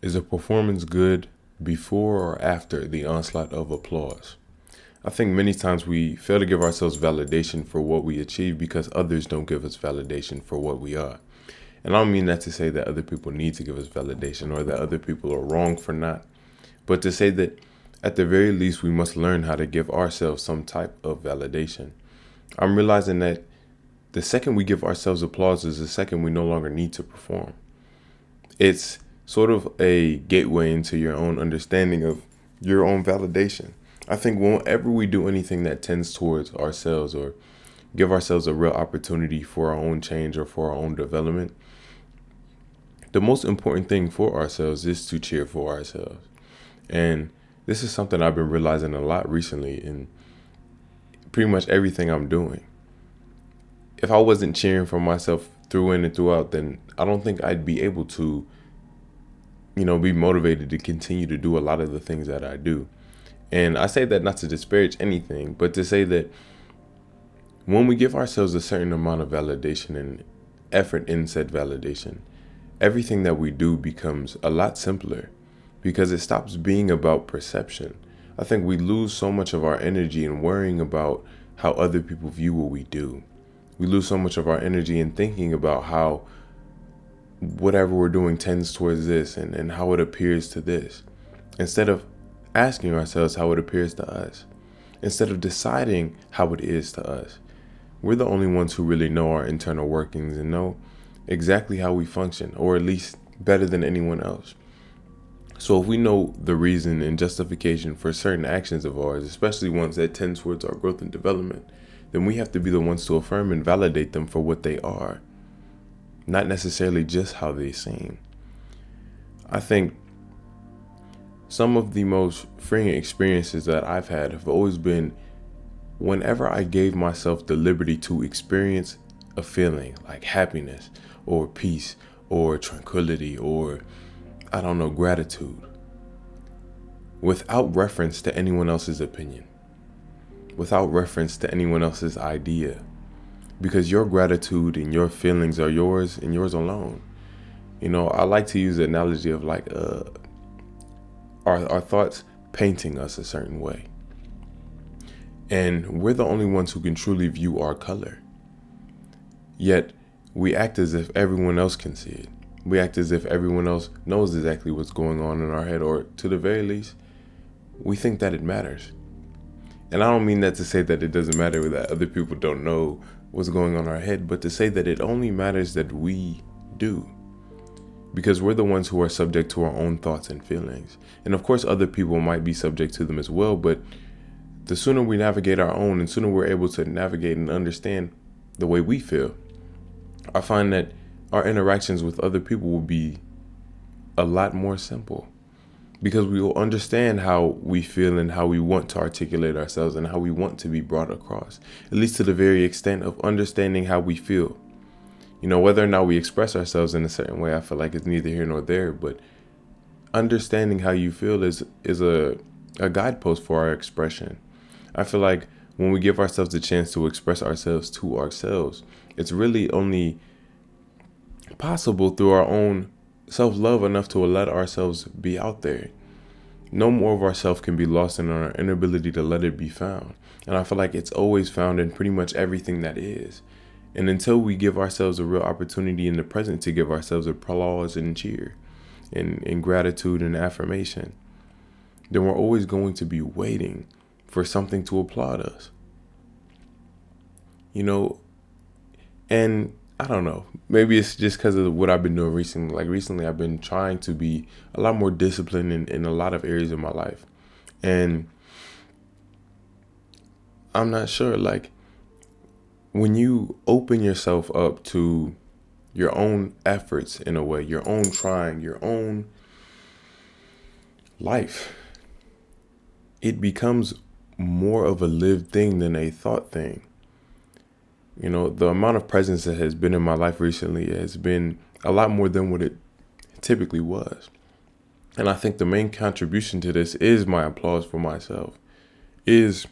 Is a performance good before or after the onslaught of applause? I think many times we fail to give ourselves validation for what we achieve because others don't give us validation for what we are. And I don't mean that to say that other people need to give us validation or that other people are wrong for not, but to say that at the very least we must learn how to give ourselves some type of validation. I'm realizing that the second we give ourselves applause is the second we no longer need to perform. It's sort of a gateway into your own understanding of your own validation. I think whenever we do anything that tends towards ourselves or give ourselves a real opportunity for our own change or for our own development, the most important thing for ourselves is to cheer for ourselves. And this is something I've been realizing a lot recently in pretty much everything I'm doing. If I wasn't cheering for myself through in and throughout, then I don't think I'd be able to, be motivated to continue to do a lot of the things that I do. And I say that not to disparage anything, but to say that when we give ourselves a certain amount of validation and effort in said validation, everything that we do becomes a lot simpler because it stops being about perception. I think we lose so much of our energy in worrying about how other people view what we do. We lose so much of our energy in thinking about how whatever we're doing tends towards this and how it appears to this, instead of asking ourselves how it appears to us, instead of deciding how it is to us. We're the only ones who really know our internal workings and know exactly how we function, or at least better than anyone else. So if we know the reason and justification for certain actions of ours, especially ones that tend towards our growth and development, then we have to be the ones to affirm and validate them for what they are, not necessarily just how they seem. I think some of the most freeing experiences that I've had have always been whenever I gave myself the liberty to experience a feeling like happiness or peace or tranquility or, gratitude, without reference to anyone else's opinion, without reference to anyone else's idea, because your gratitude and your feelings are yours and yours alone. I like to use the analogy of like our thoughts painting us a certain way. And we're the only ones who can truly view our color. Yet we act as if everyone else can see it. We act as if everyone else knows exactly what's going on in our head, or to the very least, we think that it matters. And I don't mean that to say that it doesn't matter that other people don't know what's going on in our head, but to say that it only matters that we do. Because we're the ones who are subject to our own thoughts and feelings. And of course, other people might be subject to them as well, but the sooner we navigate our own and sooner we're able to navigate and understand the way we feel, I find that our interactions with other people will be a lot more simple because we will understand how we feel and how we want to articulate ourselves and how we want to be brought across, at least to the very extent of understanding how we feel. Whether or not we express ourselves in a certain way, I feel like it's neither here nor there, but understanding how you feel is a guidepost for our expression. I feel like when we give ourselves the chance to express ourselves to ourselves, it's really only possible through our own self-love enough to let ourselves be out there. No more of ourself can be lost in our inability to let it be found. And I feel like it's always found in pretty much everything that is. And until we give ourselves a real opportunity in the present to give ourselves applause and cheer and gratitude and affirmation, then we're always going to be waiting for something to applaud us. And I don't know, maybe it's just because of what I've been doing recently. Like recently, I've been trying to be a lot more disciplined in a lot of areas of my life. And I'm not sure, like, when you open yourself up to your own efforts in a way, your own trying, your own life, it becomes more of a lived thing than a thought thing. The amount of presence that has been in my life recently has been a lot more than what it typically was. And I think the main contribution to this is my applause for myself, is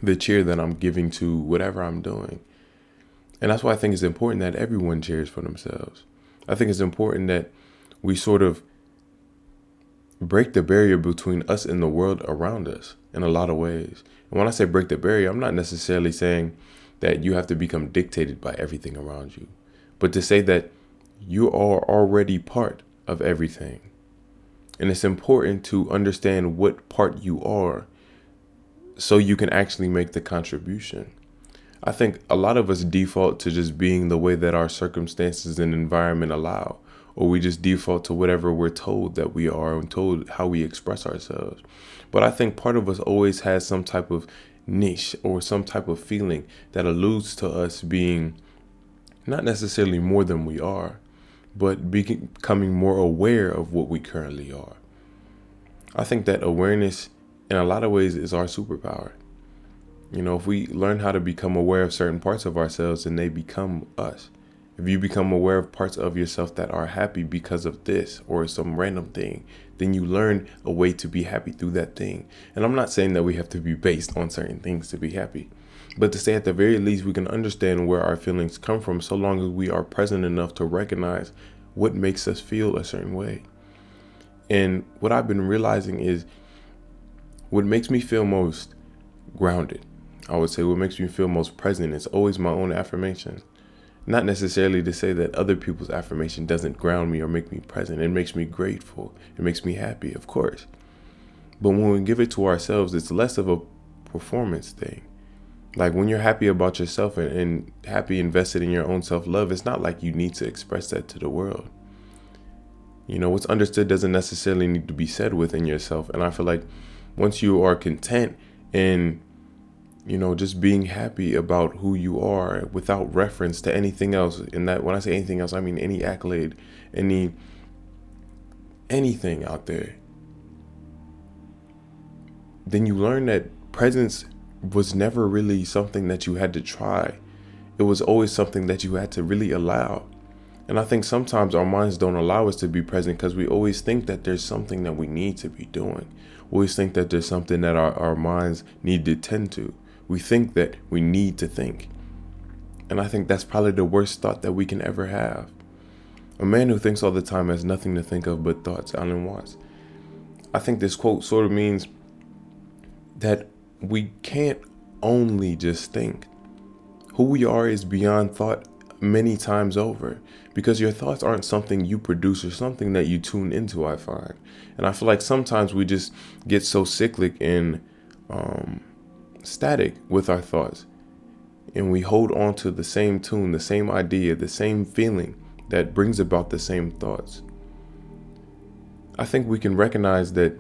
the cheer that I'm giving to whatever I'm doing. And that's why I think it's important that everyone cheers for themselves. I think it's important that we sort of break the barrier between us and the world around us in a lot of ways. And when I say break the barrier, I'm not necessarily saying that you have to become dictated by everything around you, but to say that you are already part of everything. And it's important to understand what part you are so you can actually make the contribution. I think a lot of us default to just being the way that our circumstances and environment allow, or we just default to whatever we're told that we are and told how we express ourselves. But I think part of us always has some type of niche or some type of feeling that alludes to us being not necessarily more than we are, but becoming more aware of what we currently are. I think that awareness in a lot of ways is our superpower. You know, if we learn how to become aware of certain parts of ourselves, then they become us. If you become aware of parts of yourself that are happy because of this or some random thing, then you learn a way to be happy through that thing. And I'm not saying that we have to be based on certain things to be happy, but to say at the very least we can understand where our feelings come from so long as we are present enough to recognize what makes us feel a certain way. And what I've been realizing is what makes me feel most grounded. I would say what makes me feel most present is always my own affirmation. Not necessarily to say that other people's affirmation doesn't ground me or make me present. It makes me grateful. It makes me happy, of course. But when we give it to ourselves, it's less of a performance thing. Like when you're happy about yourself and happy invested in your own self-love, it's not like you need to express that to the world. You know, what's understood doesn't necessarily need to be said within yourself. And I feel like once you are content in, you know, just being happy about who you are without reference to anything else. And that when I say anything else, I mean any accolade, anything out there. Then you learn that presence was never really something that you had to try. It was always something that you had to really allow. And I think sometimes our minds don't allow us to be present because we always think that there's something that we need to be doing. We always think that there's something that our minds need to tend to. We think that we need to think. And I think that's probably the worst thought that we can ever have. A man who thinks all the time has nothing to think of but thoughts, Alan Watts. I think this quote sort of means that we can't only just think. Who we are is beyond thought many times over, because your thoughts aren't something you produce or something that you tune into, I find. And I feel like sometimes we just get so cyclic and static with our thoughts, and we hold on to the same tune, the same idea, the same feeling that brings about the same thoughts. I think we can recognize that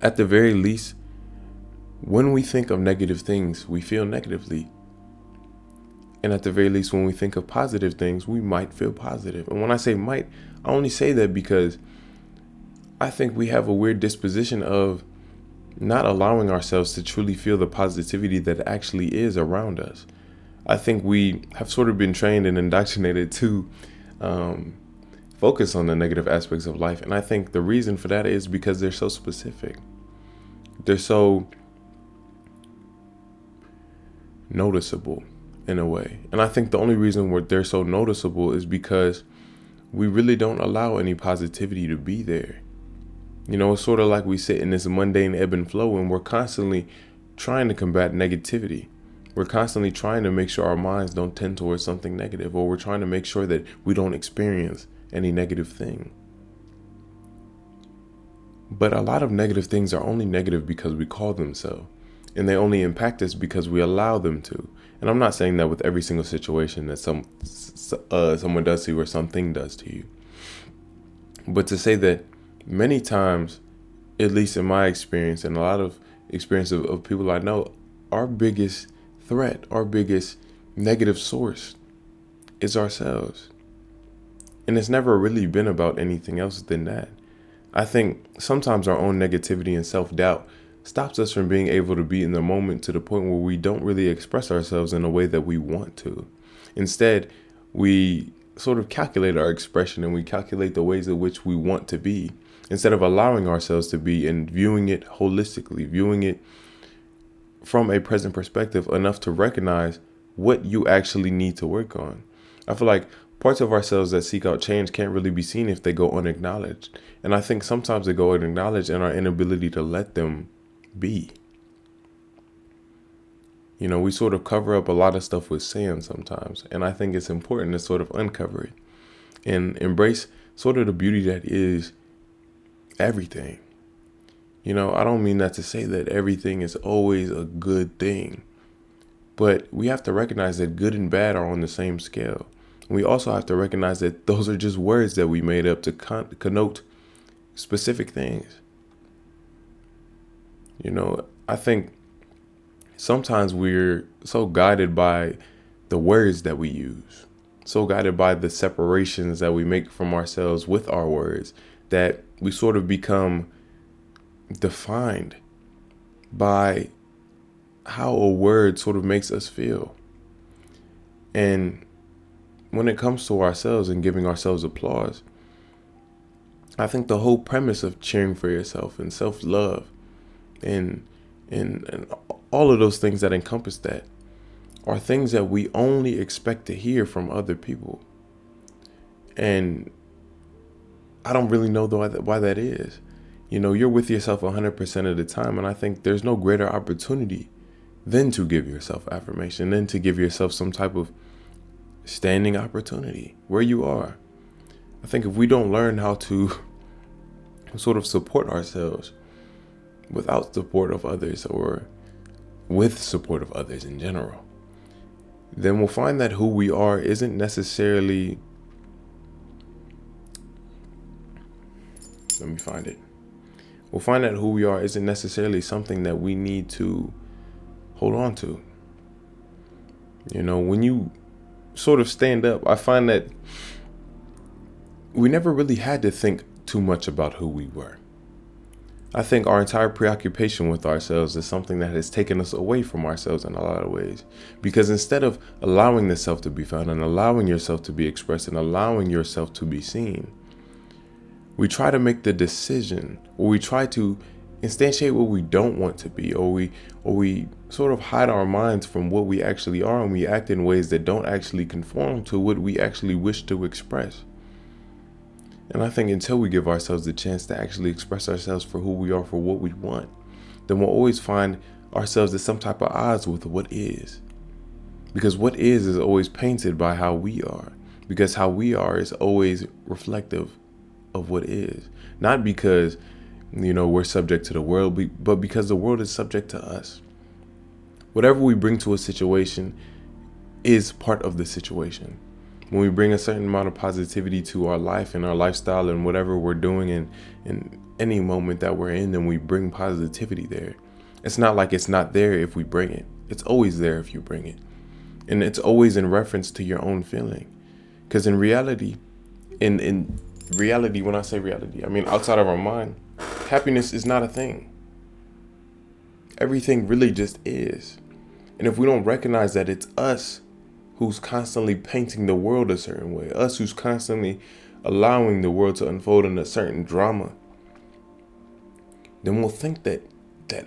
at the very least, when we think of negative things, we feel negatively. And at the very least, when we think of positive things, we might feel positive. And when I say might, I only say that because I think we have a weird disposition of not allowing ourselves to truly feel the positivity that actually is around us. I think we have sort of been trained and indoctrinated to focus on the negative aspects of life. And I think the reason for that is because they're so specific. They're so noticeable in a way. And I think the only reason they're so noticeable is because we really don't allow any positivity to be there. You know, it's sort of like we sit in this mundane ebb and flow, and we're constantly trying to combat negativity. We're constantly trying to make sure our minds don't tend towards something negative, or we're trying to make sure that we don't experience any negative thing. But a lot of negative things are only negative because we call them so, and they only impact us because we allow them to. And I'm not saying that with every single situation that someone does to you or something does to you, but to say that many times, at least in my experience and a lot of experience of people I know, our biggest threat, our biggest negative source is ourselves. And it's never really been about anything else than that. I think sometimes our own negativity and self-doubt stops us from being able to be in the moment to the point where we don't really express ourselves in a way that we want to. Instead, we sort of calculate our expression and we calculate the ways in which we want to be, instead of allowing ourselves to be and viewing it holistically, viewing it from a present perspective enough to recognize what you actually need to work on. I feel like Parts of ourselves that seek out change can't really be seen if they go unacknowledged. And I think sometimes they go unacknowledged in our inability to let them be. We sort of cover up a lot of stuff with sand sometimes. And I think it's important to sort of uncover it and embrace sort of the beauty that is everything. I don't mean that to say that everything is always a good thing, but we have to recognize that good and bad are on the same scale. And we also have to recognize that those are just words that we made up to connote specific things. I think sometimes we're so guided by the words that we use, so guided by the separations that we make from ourselves with our words, that we sort of become defined by how a word sort of makes us feel. And when it comes to ourselves and giving ourselves applause, I think the whole premise of cheering for yourself and self-love and all of those things that encompass that are things that we only expect to hear from other people. And I don't really know why that is. You're with yourself 100% of the time. And I think there's no greater opportunity than to give yourself affirmation, than to give yourself some type of standing opportunity where you are. I think if we don't learn how to sort of support ourselves without support of others, or with support of others in general, then we'll find that who we are isn't necessarily, we'll find that who we are isn't necessarily something that we need to hold on to. When you sort of stand up, I find that we never really had to think too much about who we were. I think our entire preoccupation with ourselves is something that has taken us away from ourselves in a lot of ways. Because instead of allowing the self to be found and allowing yourself to be expressed and allowing yourself to be seen, we try to make the decision, or we try to instantiate what we don't want to be, or we sort of hide our minds from what we actually are, and we act in ways that don't actually conform to what we actually wish to express. And I think until we give ourselves the chance to actually express ourselves for who we are, for what we want, then we'll always find ourselves at some type of odds with what is. Because what is always painted by how we are. Because how we are is always reflective of what is. Not because, we're subject to the world, but because the world is subject to us. Whatever we bring to a situation is part of the situation. When we bring a certain amount of positivity to our life and our lifestyle and whatever we're doing in any moment that we're in, then we bring positivity there. It's not like it's not there if we bring it. It's always there if you bring it. And it's always in reference to your own feeling. Because in reality, in reality, when I say reality, I mean outside of our mind, happiness is not a thing. Everything really just is. And if we don't recognize that it's us who's constantly painting the world a certain way, us who's constantly allowing the world to unfold in a certain drama, then we'll think that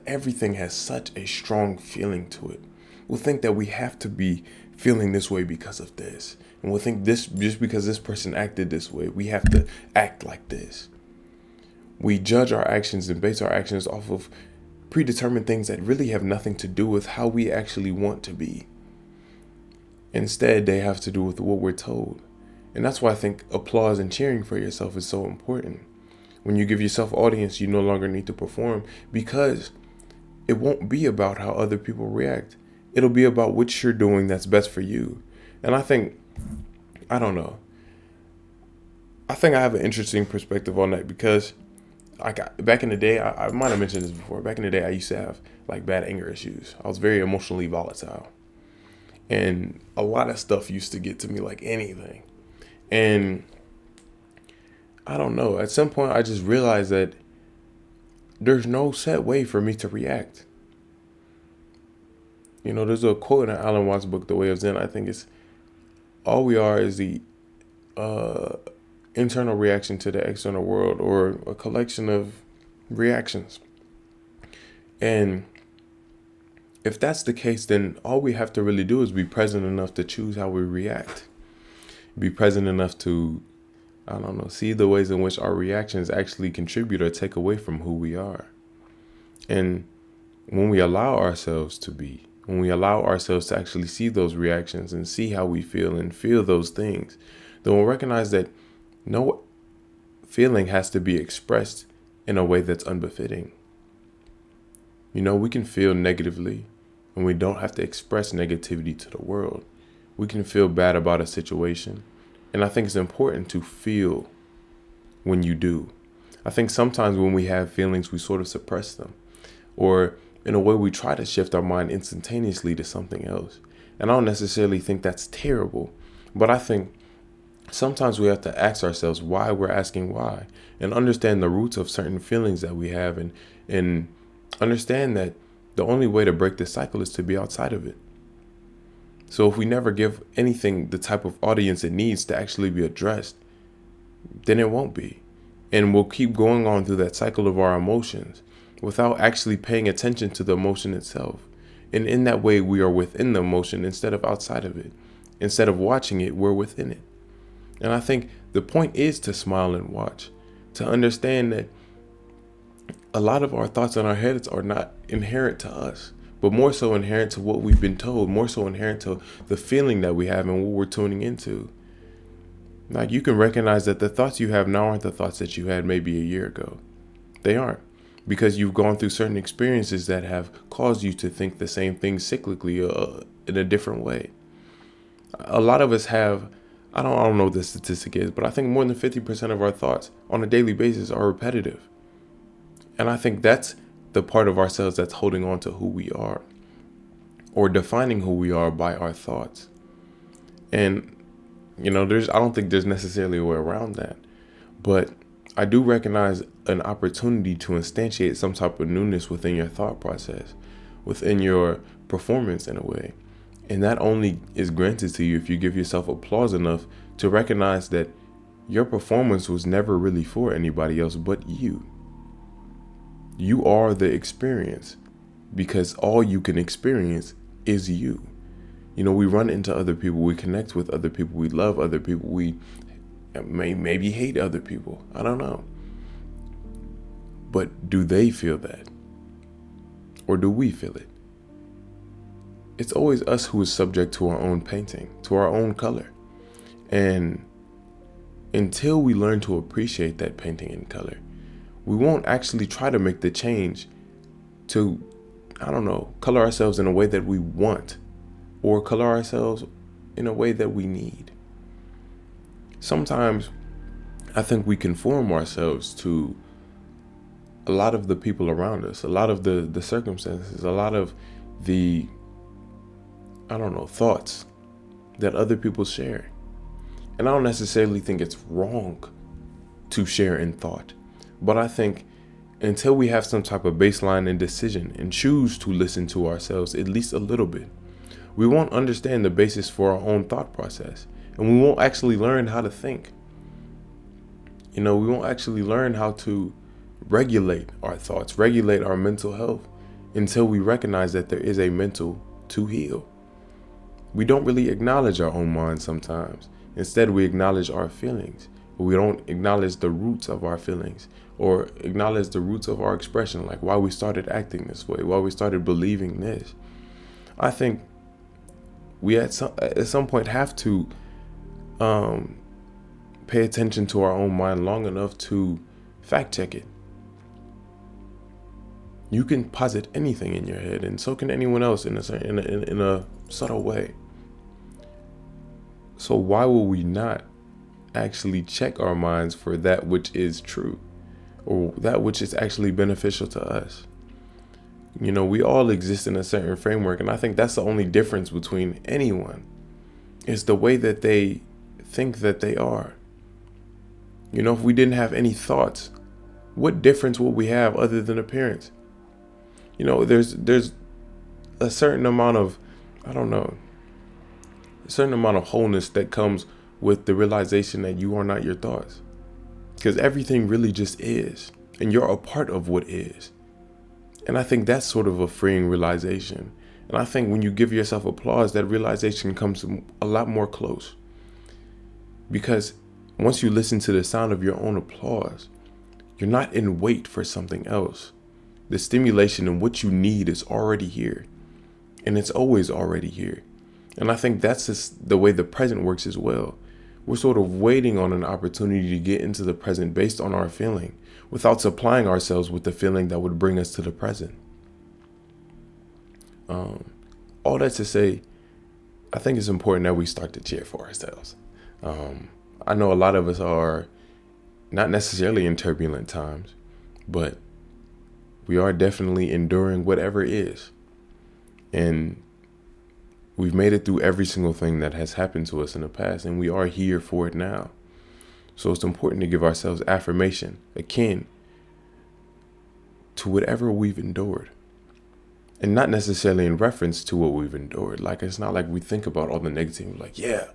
everything has such a strong feeling to it. We'll think that we have to be feeling this way because of this. And we'll think this, just because this person acted this way, we have to act like this. We judge our actions and base our actions off of predetermined things that really have nothing to do with how we actually want to be. Instead, they have to do with what we're told. And that's why I think applause and cheering for yourself is so important. When you give yourself audience, you no longer need to perform, because it won't be about how other people react. It'll be about what you're doing that's best for you. And I think, I don't know. I think I have an interesting perspective on that, because back in the day, I might have mentioned this before. Back in the day, I used to have bad anger issues. I was very emotionally volatile. And a lot of stuff used to get to me like anything. And I don't know. At some point, I just realized that there's no set way for me to react. There's a quote in Alan Watts' book, The Way of Zen. I think it's, all we are is the internal reaction to the external world, or a collection of reactions. And if that's the case, then all we have to really do is be present enough to choose how we react. Be present enough to, I don't know, see the ways in which our reactions actually contribute or take away from who we are. And when we allow ourselves to be, when we allow ourselves to actually see those reactions and see how we feel and feel those things, then we'll recognize that no feeling has to be expressed in a way that's unbefitting. We can feel negatively, and we don't have to express negativity to the world. We can feel bad about a situation, and I think it's important to feel when you do. I think sometimes when we have feelings, we sort of suppress them, or in a way we try to shift our mind instantaneously to something else. And I don't necessarily think that's terrible, but I think sometimes we have to ask ourselves why we're asking why, and understand the roots of certain feelings that we have, and understand that the only way to break this cycle is to be outside of it. So if we never give anything the type of audience it needs to actually be addressed, then it won't be. And we'll keep going on through that cycle of our emotions without actually paying attention to the emotion itself. And in that way, we are within the emotion instead of outside of it. Instead of watching it, we're within it. And I think the point is to smile and watch, to understand that a lot of our thoughts in our heads are not inherent to us, but more so inherent to what we've been told, more so inherent to the feeling that we have and what we're tuning into. Like, you can recognize that the thoughts you have now aren't the thoughts that you had maybe a year ago. They aren't, because you've gone through certain experiences that have caused you to think the same thing cyclically in a different way. A lot of us have, I don't know what the statistic is, but I think more than 50% of our thoughts on a daily basis are repetitive. And I think that's the part of ourselves that's holding on to who we are, or defining who we are by our thoughts. And, I don't think there's necessarily a way around that. But I do recognize an opportunity to instantiate some type of newness within your thought process, within your performance in a way. And that only is granted to you if you give yourself applause enough to recognize that your performance was never really for anybody else but you. You are the experience, because all you can experience is you. We run into other people, we connect with other people, we love other people, we maybe hate other people. I don't know. But do they feel that? Or do we feel it? It's always us who is subject to our own painting, to our own color. And until we learn to appreciate that painting in color, we won't actually try to make the change to, color ourselves in a way that we want, or color ourselves in a way that we need. Sometimes I think we conform ourselves to a lot of the people around us, a lot of the circumstances, a lot of the, thoughts that other people share. And I don't necessarily think it's wrong to share in thought. But I think until we have some type of baseline and decision and choose to listen to ourselves at least a little bit, we won't understand the basis for our own thought process. And we won't actually learn how to think. We won't actually learn how to regulate our thoughts, regulate our mental health, until we recognize that there is a mental to heal. We don't really acknowledge our own mind sometimes. Instead, we acknowledge our feelings, but we don't acknowledge the roots of our feelings, or acknowledge the roots of our expression, like why we started acting this way, why we started believing this. I think we at some point have to pay attention to our own mind long enough to fact check it. You can posit anything in your head, and so can anyone else in a subtle way. So why will we not actually check our minds for that which is true, or that which is actually beneficial to us? We all exist in a certain framework, and I think that's the only difference between anyone, is the way that they think that they are. If we didn't have any thoughts, what difference would we have other than appearance? There's a certain amount of, a certain amount of wholeness that comes with the realization that you are not your thoughts. Because everything really just is, and you're a part of what is. And I think that's sort of a freeing realization. And I think when you give yourself applause, that realization comes a lot more close. Because once you listen to the sound of your own applause, you're not in wait for something else. The stimulation and what you need is already here. And it's always already here. And I think that's just the way the present works as well. We're sort of waiting on an opportunity to get into the present based on our feeling, without supplying ourselves with the feeling that would bring us to the present. All that to say, I think it's important that we start to cheer for ourselves. I know a lot of us are not necessarily in turbulent times, but we are definitely enduring whatever is. And we've made it through every single thing that has happened to us in the past, and we are here for it now. So it's important to give ourselves affirmation akin to whatever we've endured. And not necessarily in reference to what we've endured. Like, it's not like we think about all the negative, like, yeah.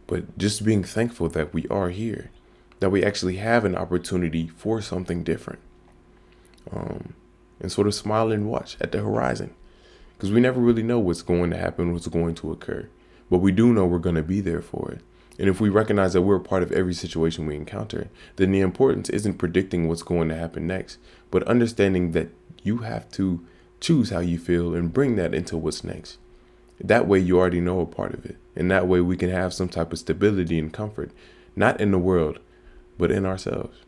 But just being thankful that we are here, that we actually have an opportunity for something different. And sort of smile and watch at the horizon. Because we never really know what's going to happen, what's going to occur. But we do know we're going to be there for it. And if we recognize that we're a part of every situation we encounter, then the importance isn't predicting what's going to happen next, but understanding that you have to choose how you feel and bring that into what's next. That way you already know a part of it. And that way we can have some type of stability and comfort, not in the world, but in ourselves.